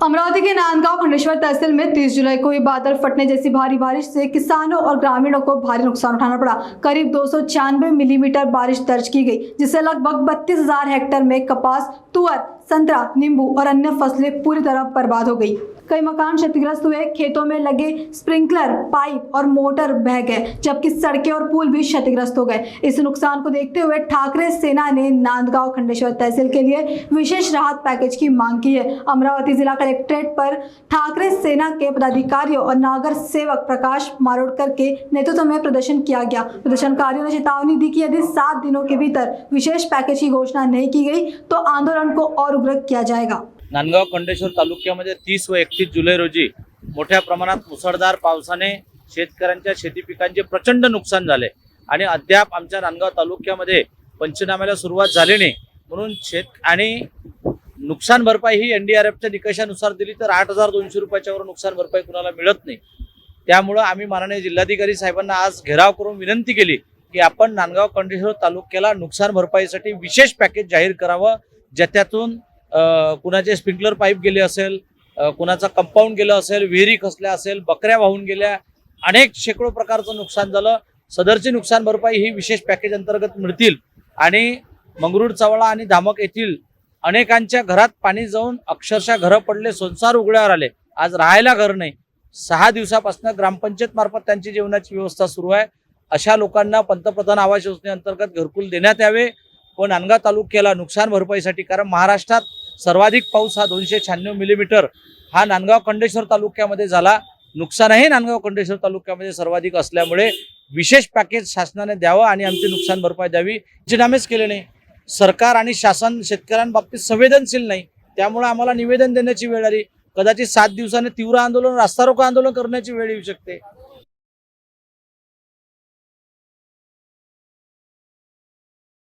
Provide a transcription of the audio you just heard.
अमरावती के नांदगांव खंडेश्वर तहसील में 30 जुलाई को ही बादल फटने जैसी भारी बारिश से किसानों और ग्रामीणों को भारी नुकसान उठाना पड़ा। करीब 296 मिलीमीटर बारिश दर्ज की गई, जिससे लगभग 32,000 हेक्टेयर में कपास, तुअर, संतरा, नींबू और अन्य फसलें पूरी तरह बर्बाद हो गई। कई मकान क्षतिग्रस्त हुए, खेतों में लगे स्प्रिंकलर, पाइप और मोटर बह गए, जबकि सड़कें और पुल भी क्षतिग्रस्त हो गए। इस नुकसान को देखते हुए ठाकरे सेना ने नांदगांव खंडेश्वर तहसील के लिए विशेष राहत पैकेज की मांग की है। अमरावती जिला कलेक्ट्रेट पर ठाकरे सेना के पदाधिकारियों और नगर सेवक प्रकाश मारोडकर के नेतृत्व में प्रदर्शन किया गया। प्रदर्शनकारियों ने चेतावनी दी कि यदि 7 दिनों के भीतर विशेष पैकेज की घोषणा नहीं की गई तो आंदोलन को और उग्र किया जाएगा। नांदगाव खंडेश्वर तालुक्यामध्ये 30 व 31 जुलै रोजी मोठ्या प्रमाणात मुसळधार पावसाने शेतकऱ्यांच्या शेती पिकांचे प्रचंड नुकसान झाले आणि अद्याप आमच्या नांदगाव तालुक्यामध्ये पंचनाम्याला सुरुवात झाली नाही। म्हणून आणि नुकसान भरपाई ही एनडीआरएफच्या निकषानुसार दिली तर 8,200 रुपयाच्या वर नुकसान भरपाई कुणाला मिळत नाही। त्यामुळे आम्ही माननीय जिल्हाधिकारी साहेबांना आज घेराव करून विनंती केली की आपण नांदगाव खंडेश्वर तालुक्याला नुकसान भरपाईसाठी विशेष पॅकेज जाहीर करावं, ज्यातून कुणाचे स्प्रिंकलर पाईप गेले असेल, कुणाचा कंपाऊंड गेलं असेल, विहिरी खचल्या असेल, बकऱ्या वाहून गेल्या, अनेक शेकडो प्रकारचं नुकसान झालं। सदरची नुकसान भरपाई ही विशेष पॅकेज अंतर्गत मिळतील आणि मंगरूळ, चवळा आणि धामक येथील अनेकांच्या घरात पाणी जाऊन अक्षरशः घरं पडले, संसार उघड्यावर आले। आज राहायला घर नाही। 6 दिवसापासून ग्रामपंचायत मार्फत त्यांची जेवणाची व्यवस्था सुरू आहे। अशा लोकांना पंतप्रधान आवास योजनेअंतर्गत घरकुल देण्यात यावे व नांदगाव तालुक्याला नुकसान भरपाईसाठी, कारण महाराष्ट्रात सर्वाधिक पाऊस हा 296 मिलीमीटर हा नांदगाव खंडेश्वर तालुक्यामध्ये झाला। नुकसानही नांदगाव खंडेश्वर तालुक्यामध्ये सर्वाधिक असल्यामुळे विशेष पॅकेज शासनाने द्यावं आणि आमची नुकसान भरपाई द्यावी। पंचनामेच केले नाही। सरकार आणि शासन शेतकऱ्यांबाबतीत संवेदनशील नाही, त्यामुळे आम्हाला निवेदन देण्याची वेळ आली। कदाचित 7 दिवसांनी तीव्र आंदोलन, रास्ता रोको आंदोलन करण्याची वेळ येऊ शकते।